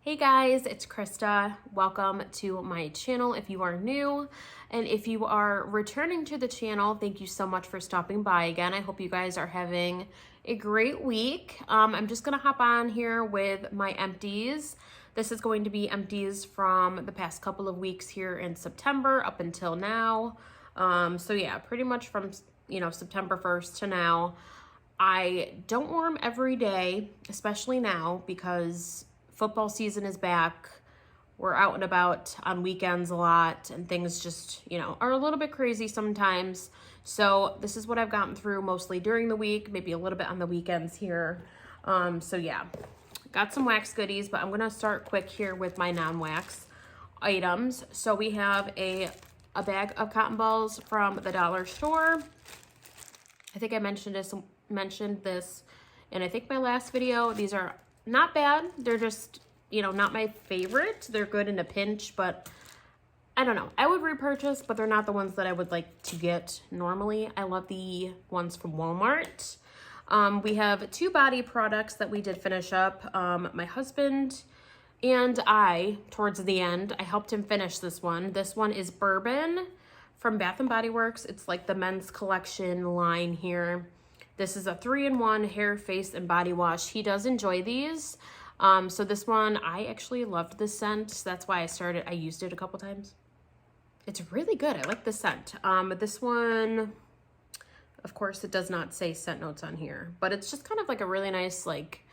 Hey guys, it's Krista. Welcome to my channel if you are new. And if you are returning to the channel, thank you so much for stopping by again. I hope you guys are having a great week. I'm just gonna hop on here with my empties. This is going to be empties from the past couple of weeks here in September up until now. So yeah, pretty much from September 1st to now. I don't wear them every day, especially now because football season is back. We're out and about on weekends a lot and things just, are a little bit crazy sometimes. So this is what I've gotten through mostly during the week, maybe a little bit on the weekends here. So yeah, got some wax goodies, but I'm gonna start quick here with my non-wax items. So we have a bag of cotton balls from the dollar store. I think I mentioned this in I think my last video. These are not bad. They're just, not my favorite. They're good in a pinch, but I don't know. I would repurchase, but they're not the ones that I would like to get normally. I love the ones from Walmart. We have two body products that we did finish up. My husband and I, towards the end, I helped him finish this one. This one is Bourbon from Bath & Body Works. It's like the men's collection line here. This is a 3-in-1 hair, face, and body wash. He does enjoy these. So this one, I actually loved this scent. So that's why I used it a couple times. It's really good. I like the scent. This one, of course, it does not say scent notes on here, but it's just kind of like a really nice, like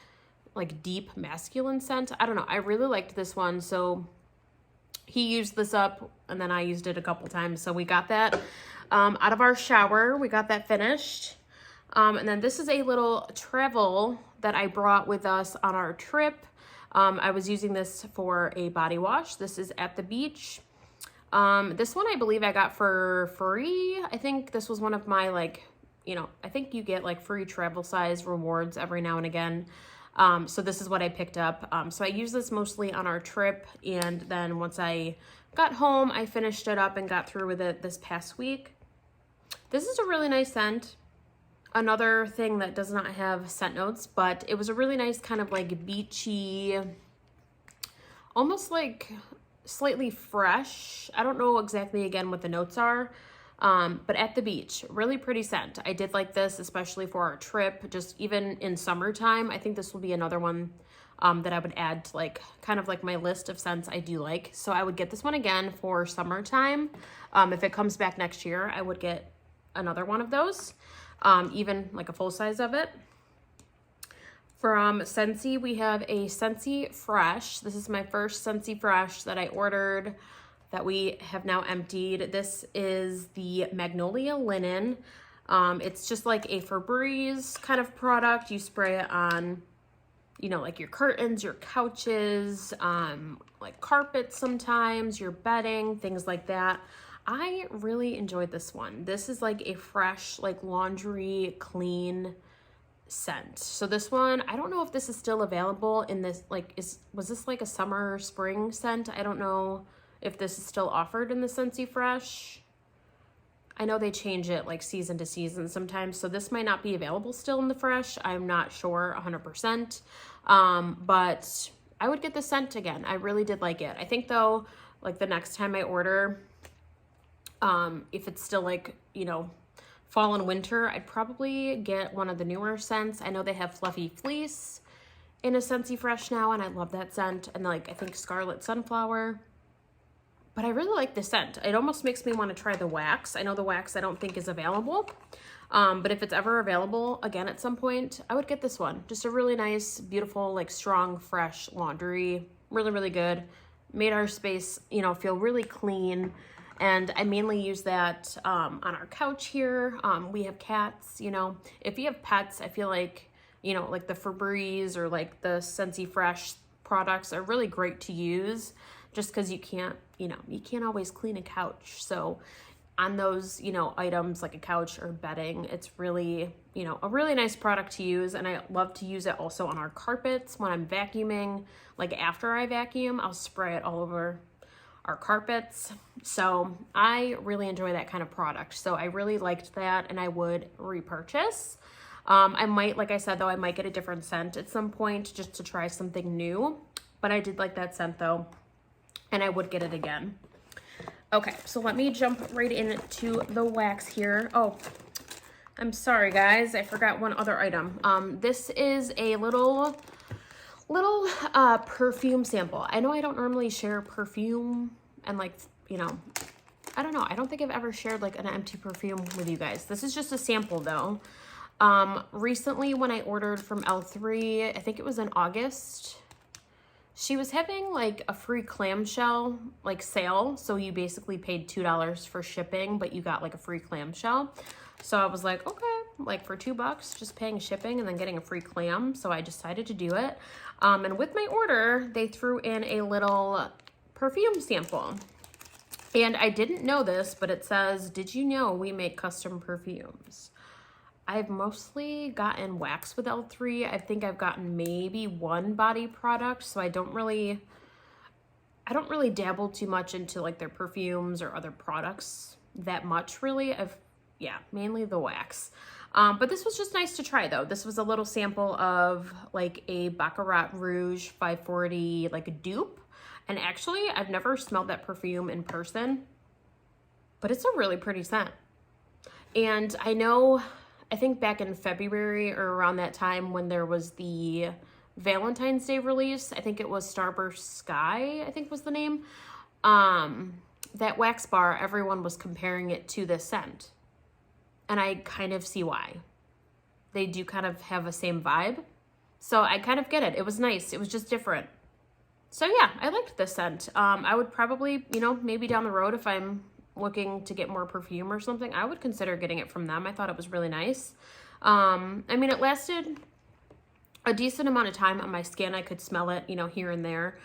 deep masculine scent. I don't know. I really liked this one. So he used this up and then I used it a couple times. So we got that out of our shower. We got that finished. And then this is a little travel that I brought with us on our trip. I was using this for a body wash. This is at the beach. This one I believe I got for free. I think this was one of my I think you get free travel size rewards every now and again. So this is what I picked up. So I used this mostly on our trip. And then once I got home, I finished it up and got through with it this past week. This is a really nice scent. Another thing that does not have scent notes, but it was a really nice kind of beachy, almost slightly fresh. I don't know exactly again what the notes are, but at the beach, really pretty scent. I did like this, especially for our trip, just even in summertime. I think this will be another one that I would add to kind of my list of scents I do like. So I would get this one again for summertime. If it comes back next year, I would get another one of those. Even a full size of it. From Scentsy, we have a Scentsy Fresh. This is my first Scentsy Fresh that I ordered that we have now emptied. This is the Magnolia Linen. It's just like a Febreze kind of product. You spray it on, your curtains, your couches, carpets sometimes, your bedding, things like that. I really enjoyed this one. This is a fresh, laundry clean scent. So this one, I don't know if this is still available in this, was this a summer spring scent? I don't know if this is still offered in the Scentsy Fresh. I know they change it season to season sometimes, so this might not be available still in the Fresh. I'm not sure 100%. But I would get the scent again. I really did like it. I think though, the next time I order, if it's still fall and winter, I'd probably get one of the newer scents. I know they have Fluffy Fleece in a Scentsy Fresh now, and I love that scent. And I think Scarlet Sunflower. But I really like the scent. It almost makes me want to try the wax. I know the wax I don't think is available. But if it's ever available again at some point, I would get this one. Just a really nice, beautiful, strong, fresh laundry. Really, really good. Made our space, feel really clean. And I mainly use that on our couch here. We have cats, If you have pets, I feel the Febreze or the Scentsy Fresh products are really great to use just because you can't always clean a couch. So on those, items like a couch or bedding, it's really, a really nice product to use. And I love to use it also on our carpets when I'm vacuuming. After I vacuum, I'll spray it all over our carpets. So I really enjoy that kind of product. So I really liked that and I would repurchase. I might, like I said, though, I might get a different scent at some point just to try something new. but I did like that scent though, and I would get it again. Okay, so let me jump right into the wax here. Oh, I'm sorry guys, I forgot one other item. This is a little perfume sample. I know I don't normally share perfume and like, you know, I don't know. I don't think I've ever shared like an empty perfume with you guys. This is just a sample though. Recently when I ordered from L3, I think it was in August, she was having like a free clamshell like sale. So you basically paid $2 for shipping, but you got like a free clamshell. So I was like, okay, like for $2, just paying shipping and then getting a free clam. So I decided to do it. And with my order, they threw in a little perfume sample. And I didn't know this, but it says, did you know we make custom perfumes? I've mostly gotten wax with L3. I think I've gotten maybe one body product, so I don't really dabble too much into like their perfumes or other products that much really. Yeah, mainly the wax. But this was just nice to try though. This was a little sample of like a Baccarat Rouge 540 like a dupe. And actually, I've never smelled that perfume in person, but it's a really pretty scent. And I think back in February or around that time when there was the Valentine's Day release, I think it was Starburst Sky, I think was the name, that wax bar, everyone was comparing it to this scent. And I kind of see why. They do kind of have a same vibe. So I kind of get it. It was nice. It was just different. So yeah, I liked this scent. I would probably, you know, maybe down the road if I'm looking to get more perfume or something, I would consider getting it from them. I thought it was really nice. I mean, it lasted a decent amount of time on my skin. I could smell it, you know, here and there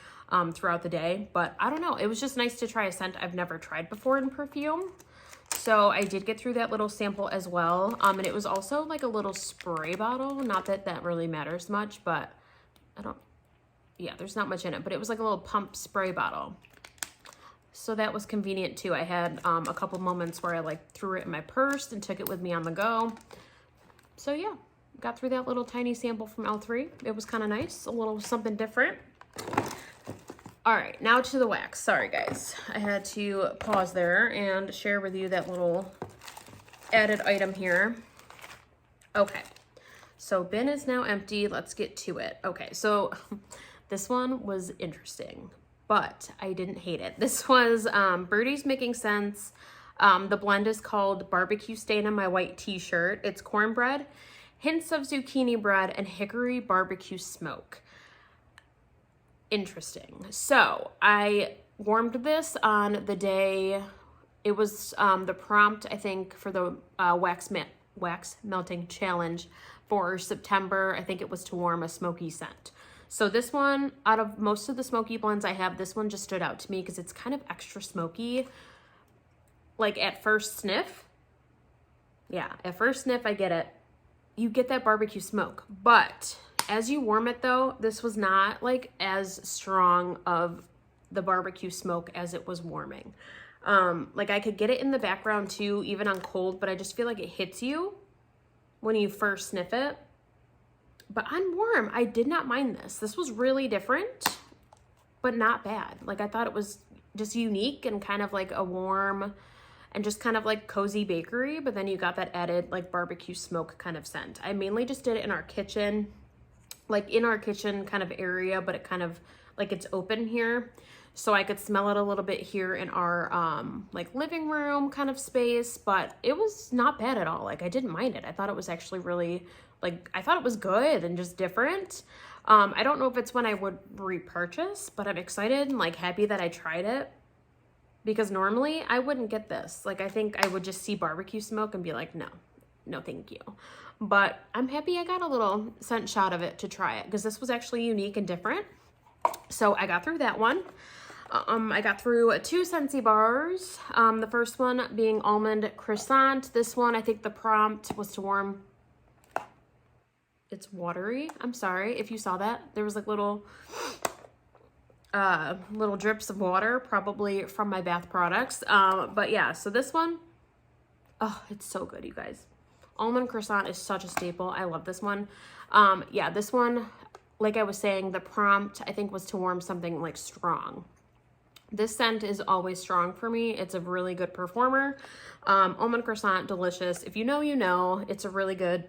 throughout the day. But I don't know. It was just nice to try a scent I've never tried before in perfume. So I did get through that little sample as well. And it was also like a little spray bottle. Not that that really matters much, but yeah, there's not much in it, but it was like a little pump spray bottle. So that was convenient too. I had a couple moments where I like threw it in my purse and took it with me on the go. So yeah, got through that little tiny sample from L3. It was kind of nice, a little something different. All right, now to the wax. Sorry guys, I had to pause there and share with you that little added item here. Okay, so bin is now empty. Let's get to it. Okay, so this one was interesting, but I didn't hate it. This was Birdie's Making Sense. The blend is called Barbecue Stain on My White T-Shirt. It's cornbread, hints of zucchini bread, and hickory barbecue smoke. Interesting. So I warmed this on the day, it was the prompt, I think, for the wax melting challenge for September. I think it was to warm a smoky scent. So this one, out of most of the smoky blends I have, this one just stood out to me because it's kind of extra smoky. Like at first sniff, yeah, at first sniff, I get it. You get that barbecue smoke, but as you warm it though, this was not like as strong of the barbecue smoke as it was warming. Like I could get it in the background too, even on cold, but I just feel like it hits you when you first sniff it. But on warm, I did not mind this. This was really different, but not bad. Like I thought it was just unique and kind of like a warm and just kind of like cozy bakery, but then you got that added like barbecue smoke kind of scent. I mainly just did it in our kitchen, like in our kitchen kind of area, but it kind of like it's open here. So I could smell it a little bit here in our like living room kind of space, but it was not bad at all. Like I didn't mind it. I thought it was actually really like, I thought it was good and just different. I don't know if it's when I would repurchase, but I'm excited and like happy that I tried it because normally I wouldn't get this. Like I think I would just see barbecue smoke and be like, no, thank you. But I'm happy I got a little scent shot of it to try it because this was actually unique and different. So I got through that one. I got through 2 Scentsy bars. The first one being almond croissant. This one, I think the prompt was to warm. It's watery. I'm sorry if you saw that. There was like little drips of water, probably from my bath products. But yeah, so this one, oh, it's so good, you guys. Almond croissant is such a staple. I love this one. Yeah, this one, like I was saying, the prompt I think was to warm something like strong. This scent is always strong for me. It's a really good performer. Almond croissant, delicious. If you know, you know. It's a really good,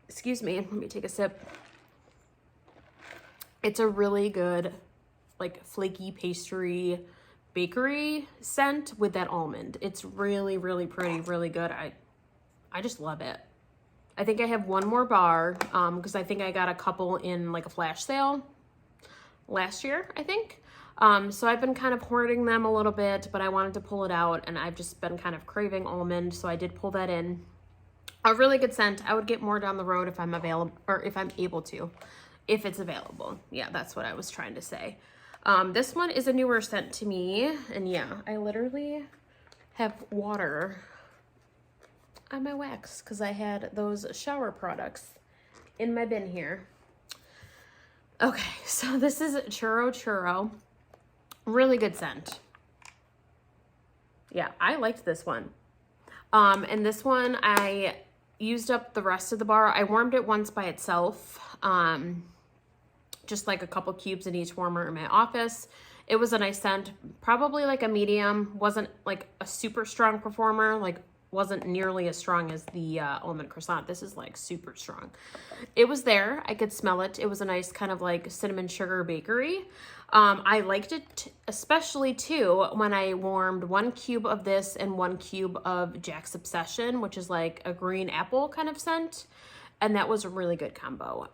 excuse me, let me take a sip. It's a really good, like, flaky pastry bakery scent with that almond. It's really, really pretty, really good. I just love it. I think I have one more bar because I think I got a couple in like a flash sale last year, I think. So I've been kind of hoarding them a little bit, but I wanted to pull it out, and I've just been kind of craving almond, so I did pull that in. A really good scent. I would get more down the road if I'm available, or if I'm able to, if it's available. Yeah, that's what I was trying to say. This one is a newer scent to me, and yeah, I literally have water on my wax because I had those shower products in my bin here. Okay, so this is Churro Churro. Really good scent. Yeah, I liked this one. And this one, I used up the rest of the bar. I warmed it once by itself. Just like a couple cubes in each warmer in my office. It was a nice scent, probably like a medium. Wasn't like a super strong performer, like wasn't nearly as strong as the almond croissant. This is like super strong. It was there. I could smell it. It was a nice kind of like cinnamon sugar bakery. I liked it especially too when I warmed 1 cube of this and 1 cube of Jack's Obsession, which is like a green apple kind of scent. And that was a really good combo.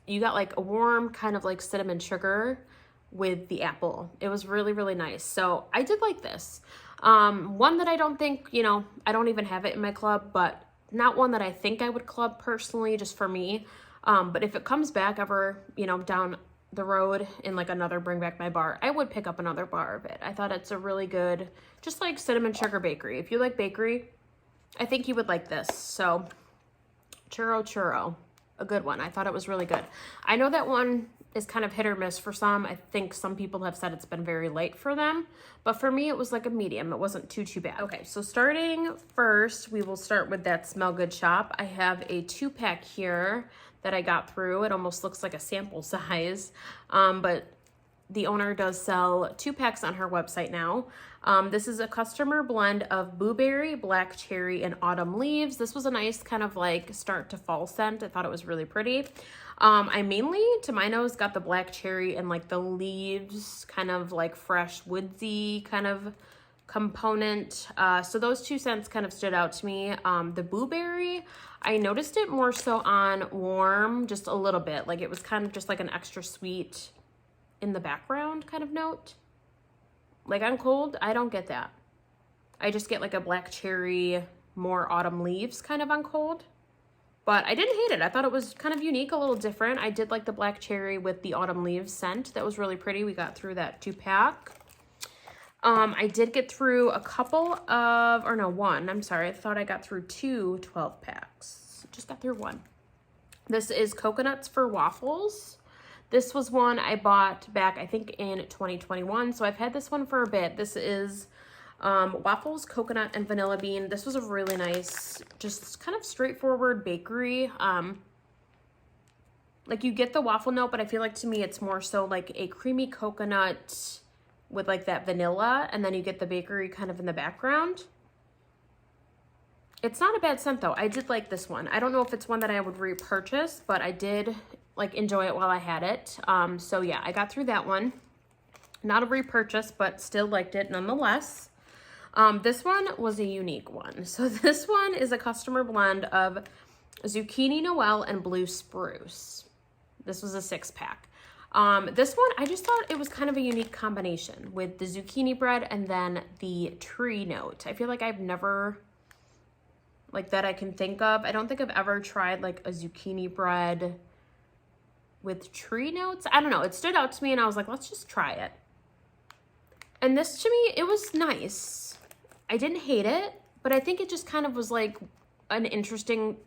You got like a warm kind of like cinnamon sugar with the apple. It was really, really nice. So I did like this. One that I don't think, you know, I don't even have it in my club, but not one that I think I would club personally, just for me. But if it comes back ever, you know, down the road in like another Bring Back My Bar, I would pick up another bar of it. I thought it's a really good, just like cinnamon sugar bakery. If you like bakery, I think you would like this. So Churro Churro, a good one. I thought it was really good. I know that one is kind of hit or miss for some. I think some people have said it's been very light for them, but for me, it was like a medium. It wasn't too bad. Okay, so starting first, we will start with that Smell Good shop. I have a 2-pack here that I got through. It almost looks like a sample size, but the owner does sell 2 packs on her website now. This is a customer blend of blueberry, black cherry, and autumn leaves. This was a nice kind of like start to fall scent. I thought it was really pretty. I mainly, to my nose, got the black cherry and like the leaves, kind of like fresh woodsy kind of component. So those 2 scents kind of stood out to me. The blueberry, I noticed it more so on warm, just a little bit. Like it was kind of just like an extra sweet in the background kind of note. Like on cold, I don't get that. I just get like a black cherry, more autumn leaves kind of on cold. But I didn't hate it. I thought it was kind of unique, a little different. I did like the black cherry with the autumn leaves scent. That was really pretty. We got through that 2-pack. I did get through a couple of, or no, 1. I'm sorry. I thought I got through 2 12-packs. Just got through 1. This is Coconuts for Waffles. This was one I bought back, I think, in 2021. So I've had this one for a bit. This is waffles, coconut, and vanilla bean. This was a really nice, just kind of straightforward bakery. Like you get the waffle note, but I feel like to me it's more so like a creamy coconut with like that vanilla, and then you get the bakery kind of in the background. It's not a bad scent though. I did like this one. I don't know if it's one that I would repurchase, but I did like enjoy it while I had it. So yeah, I got through that one. Not a repurchase, but still liked it nonetheless. This one was a unique one. So this one is a customer blend of Zucchini Noel and Blue Spruce. This was a 6-pack. This one, I just thought it was kind of a unique combination with the zucchini bread and then the tree note. I feel like I've never, like that I can think of. I don't think I've ever tried like a zucchini bread with tree notes. I don't know. It stood out to me and I was like, let's just try it. And this to me, it was nice. I didn't hate it, but I think it just kind of was like an interesting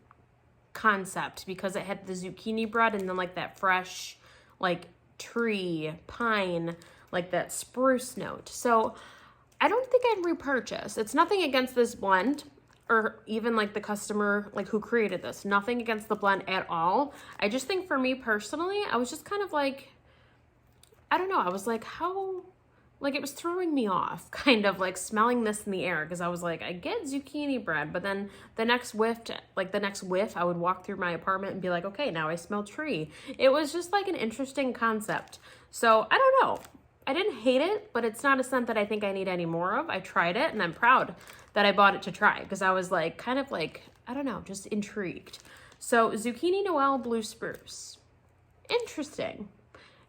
concept because it had the zucchini bread and then like that fresh, like tree, pine, like that spruce note. So I don't think I'd repurchase. It's nothing against this blend. or even like the customer like who created this. Nothing against the blend at all. I just think for me personally, I was just kind of like, I don't know, I was like, how, like it was throwing me off, kind of like smelling this in the air, because I was like, I get zucchini bread, but then the next whiff, I would walk through my apartment and be like, okay, now I smell tree. It was just like an interesting concept. So I don't know. I didn't hate it, but it's not a scent that I think I need any more of. I tried it and I'm proud that I bought it to try, because I was like, kind of like, I don't know, just intrigued. So Zucchini Noel Blue Spruce. Interesting.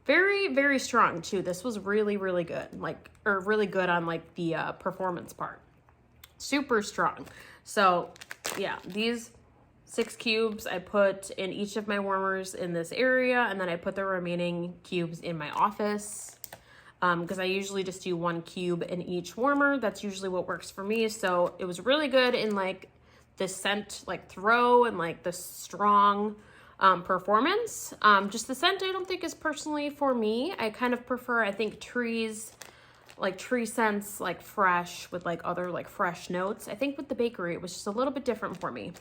Very, very strong too. This was really, really good. Like, or really good on like the performance part. Super strong. So yeah, these 6 cubes I put in each of my warmers in this area, and then I put the remaining cubes in my office. Because I usually just do 1 cube in each warmer. That's usually what works for me. So it was really good in like the scent, like throw, and like the strong performance. Just the scent I don't think is personally for me. I kind of prefer, I think, trees, like tree scents, like fresh with like other like fresh notes. I think with the bakery it was just a little bit different for me,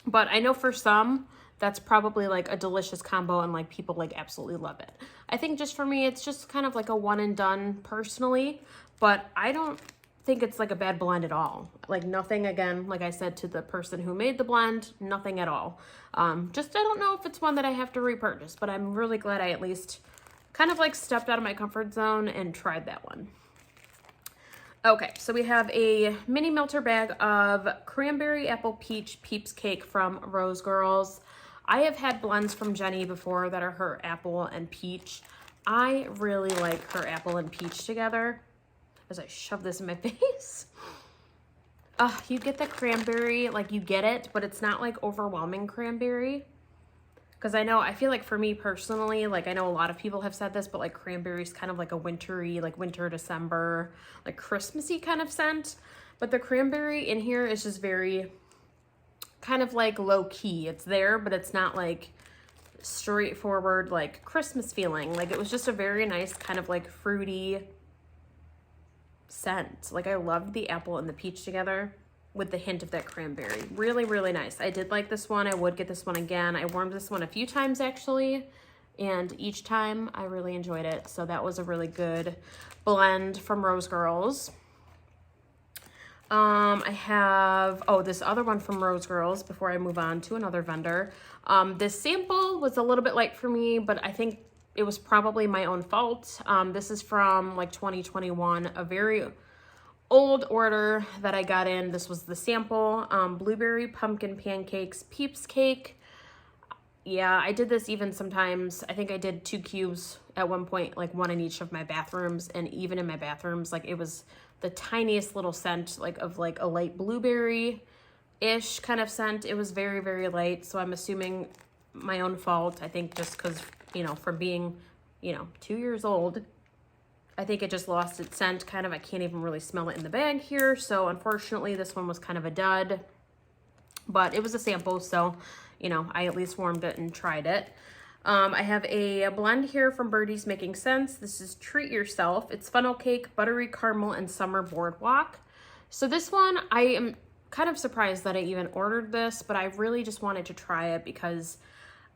but I know for some that's probably like a delicious combo and like people like absolutely love it. I think just for me it's just kind of like a one and done personally, but I don't think it's like a bad blend at all. Like nothing, again, like I said to the person who made the blend, nothing at all. Just I don't know if it's one that I have to repurchase, but I'm really glad I at least kind of like stepped out of my comfort zone and tried that one. Okay, so we have a mini melter bag of cranberry apple peach peeps cake from Rose Girls. I have had blends from Jenny before that are her apple and peach. I really like her apple and peach together. As I shove this in my face. You get the cranberry, like you get it, but it's not like overwhelming cranberry. Because I feel like for me personally, like I know a lot of people have said this, but like cranberry is kind of like a wintry, like winter, December, like Christmassy kind of scent. But the cranberry in here is just very kind of like low key. It's there, but it's not like straightforward, like Christmas feeling. Like it was just a very nice kind of like fruity scent. Like I loved the apple and the peach together with the hint of that cranberry. Really, really nice. I did like this one. I would get this one again. I warmed this one a few times actually, and each time I really enjoyed it. So that was a really good blend from Rose Girls. I have, this other one from Rose Girls before I move on to another vendor. This sample was a little bit light for me, but I think it was probably my own fault. This is from like 2021, a very old order that I got in. This was the sample, blueberry pumpkin pancakes peeps cake. Yeah, I did this even sometimes. I think I did 2 cubes at one point, like 1 in each of my bathrooms, and even in my bathrooms, like it was the tiniest little scent, like of like a light blueberry-ish kind of scent. It was very, very light, so I'm assuming my own fault. I think just because, from being, 2 years old, I think it just lost its scent kind of. I can't even really smell it in the bag here. So unfortunately, this one was kind of a dud, but it was a sample. So, I at least warmed it and tried it. I have a blend here from Birdie's Making Sense. This is Treat Yourself. It's funnel cake, buttery caramel, and summer boardwalk. So this one, I am kind of surprised that I even ordered this, but I really just wanted to try it because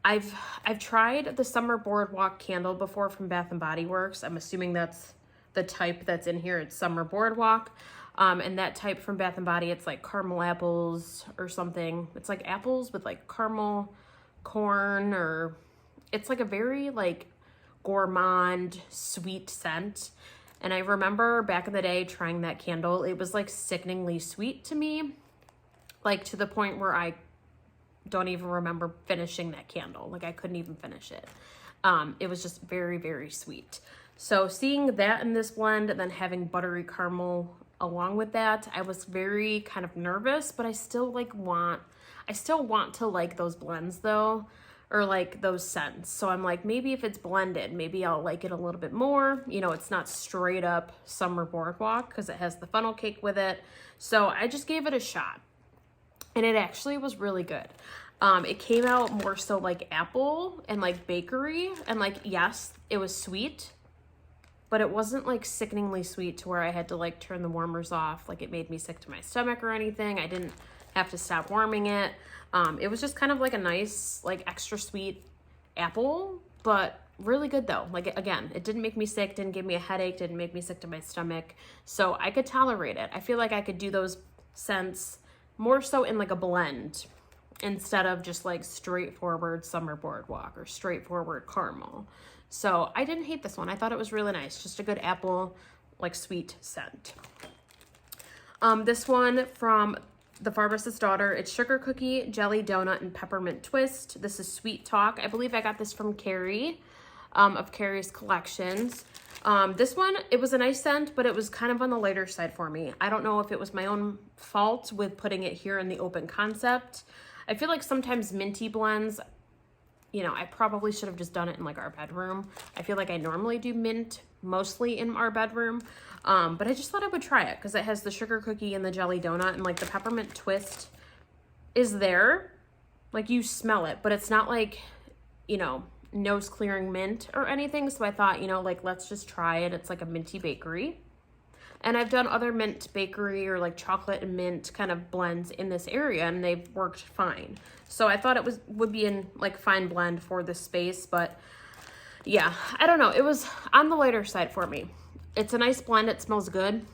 I've tried the Summer Boardwalk candle before from Bath & Body Works. I'm assuming that's the type that's in here. It's Summer Boardwalk. And that type from Bath & Body, it's like caramel apples or something. It's like apples with like caramel corn, or it's like a very like gourmand sweet scent. And I remember back in the day trying that candle. It was like sickeningly sweet to me, like to the point where I don't even remember finishing that candle. Like I couldn't even finish it. It was just very, very sweet. So seeing that in this blend and then having buttery caramel along with that, I was very kind of nervous, but I still want to like those blends though, or like those scents. So I'm like, maybe if it's blended, maybe I'll like it a little bit more. It's not straight up Summer Boardwalk because it has the funnel cake with it. So I just gave it a shot. And it actually was really good. It came out more so like apple and like bakery, and like, yes, it was sweet, but it wasn't like sickeningly sweet to where I had to like turn the warmers off. Like it made me sick to my stomach or anything. I didn't have to stop warming it. It was just kind of like a nice, like extra sweet apple, but really good though. Like, again, it didn't make me sick, didn't give me a headache, didn't make me sick to my stomach. So I could tolerate it. I feel like I could do those scents more so in like a blend instead of just like straightforward summer boardwalk or straightforward caramel. So I didn't hate this one. I thought it was really nice. Just a good apple, like sweet scent. This one from The Pharmacist's Daughter, it's sugar cookie, jelly donut, and peppermint twist. This is Sweet Talk. I believe I got this from Carrie, of Carrie's collections. This one, it was a nice scent, but it was kind of on the lighter side for me. I don't know if it was my own fault with putting it here in the open concept. I feel like sometimes minty blends, you know, I probably should have just done it in like our bedroom. I feel like I normally do mint mostly in our bedroom, but I just thought I would try it because it has the sugar cookie and the jelly donut, and like the peppermint twist is there. Like you smell it, but it's not like, you know, nose clearing mint or anything. So I thought, you know, like let's just try it. It's like a minty bakery. And I've done other mint bakery or like chocolate and mint kind of blends in this area, and they've worked fine. So I thought it would be in like fine blend for this space, but yeah, I don't know. It was on the lighter side for me. It's a nice blend. It smells good,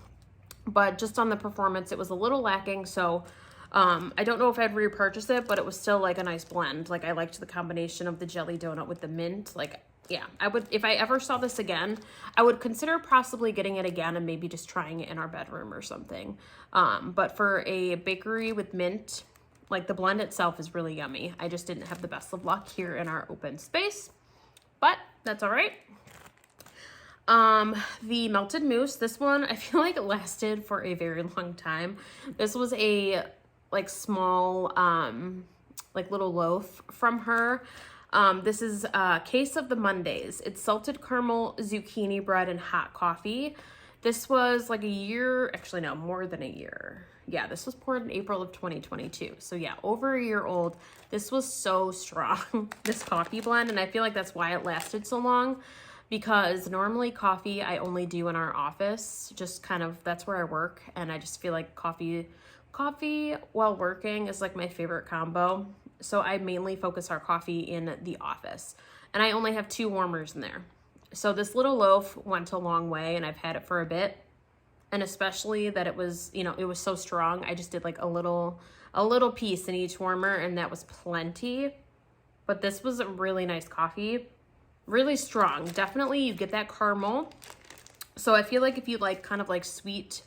but just on the performance, it was a little lacking. So I don't know if I'd repurchase it, but it was still like a nice blend. Like I liked the combination of the jelly donut with the mint. Like, yeah, I would, if I ever saw this again, I would consider possibly getting it again and maybe just trying it in our bedroom or something. But for a bakery with mint, like the blend itself is really yummy. I just didn't have the best of luck here in our open space, but that's all right. The melted mousse, this one, I feel like it lasted for a very long time. This was a like small, like little loaf from her. This is a case of the Mondays. It's salted caramel, zucchini bread, and hot coffee. This was like a year, actually no, more than a year. Yeah, this was poured in April of 2022. So yeah, over a year old. This was so strong, this coffee blend, and I feel like that's why it lasted so long, because normally coffee I only do in our office, just kind of, that's where I work, and I just feel like coffee while working is like my favorite combo. So I mainly focus our coffee in the office, and I only have 2 warmers in there. So this little loaf went a long way, and I've had it for a bit. And especially that it was, you know, it was so strong. I just did like a little piece in each warmer, and that was plenty. But this was a really nice coffee, really strong. Definitely you get that caramel. So I feel like if you like kind of like sweet,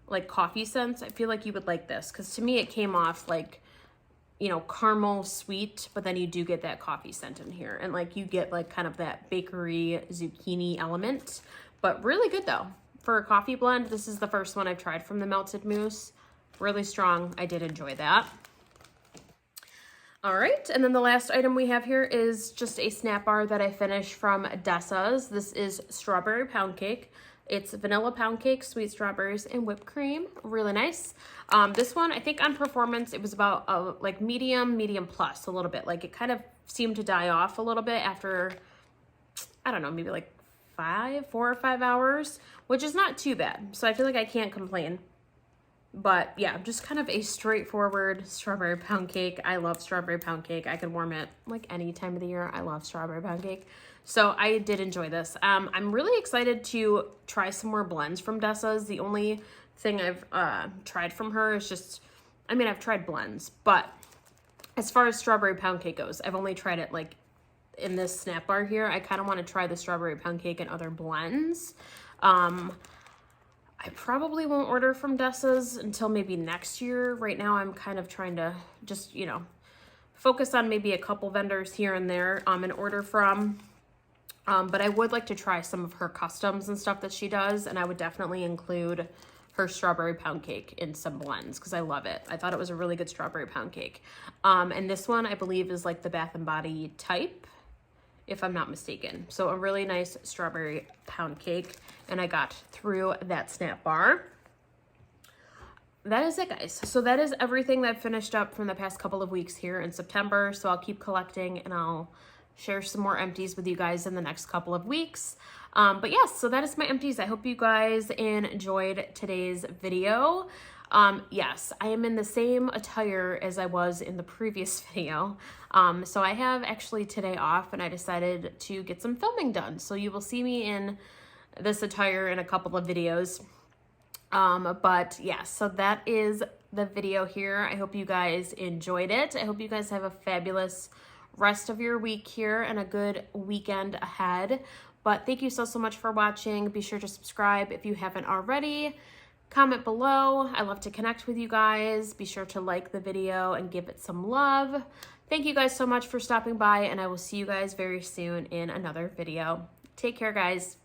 like coffee scents, I feel like you would like this. Because to me it came off like, you know, caramel sweet, but then you do get that coffee scent in here. And like you get like kind of that bakery zucchini element, but really good though. For a coffee blend, this is the first one I've tried from the melted mousse. Really strong. I did enjoy that. All right, and then the last item we have here is just a snap bar that I finished from Dessa's. This is strawberry pound cake. It's vanilla pound cake, sweet strawberries, and whipped cream. Really nice. This one, I think on performance, it was about like medium plus a little bit. Like it kind of seemed to die off a little bit after, I don't know, maybe like 4 or 5 hours, which is not too bad. So I feel like I can't complain. But yeah, just kind of a straightforward strawberry pound cake. I love strawberry pound cake. I could warm it like any time of the year. I love strawberry pound cake. So I did enjoy this. I'm really excited to try some more blends from Dessa's. The only thing I've tried from her is just, I mean, I've tried blends, but as far as strawberry pound cake goes, I've only tried it like in this snap bar here. I kind of want to try the strawberry pound cake and other blends. I probably won't order from Dessa's until maybe next year. Right now I'm kind of trying to just, you know, focus on maybe a couple vendors here and there and order from. But I would like to try some of her customs and stuff that she does, and I would definitely include her strawberry pound cake in some blends because I love it. I thought it was a really good strawberry pound cake. And this one I believe is like the Bath & Body type, if I'm not mistaken. So a really nice strawberry pound cake, and I got through that snap bar. That is it, guys. So that is everything that I've finished up from the past couple of weeks here in September. So I'll keep collecting, and I'll share some more empties with you guys in the next couple of weeks. But yes, so that is my empties. I hope you guys enjoyed today's video. Yes, I am in the same attire as I was in the previous video. So I have actually today off and I decided to get some filming done. So you will see me in this attire in a couple of videos. But yeah, so that is the video here. I hope you guys enjoyed it. I hope you guys have a fabulous rest of your week here and a good weekend ahead. But thank you so much for watching. Be sure to subscribe if you haven't already. Comment below. I love to connect with you guys. Be sure to like the video and give it some love. Thank you guys so much for stopping by, and I will see you guys very soon in another video. Take care, guys.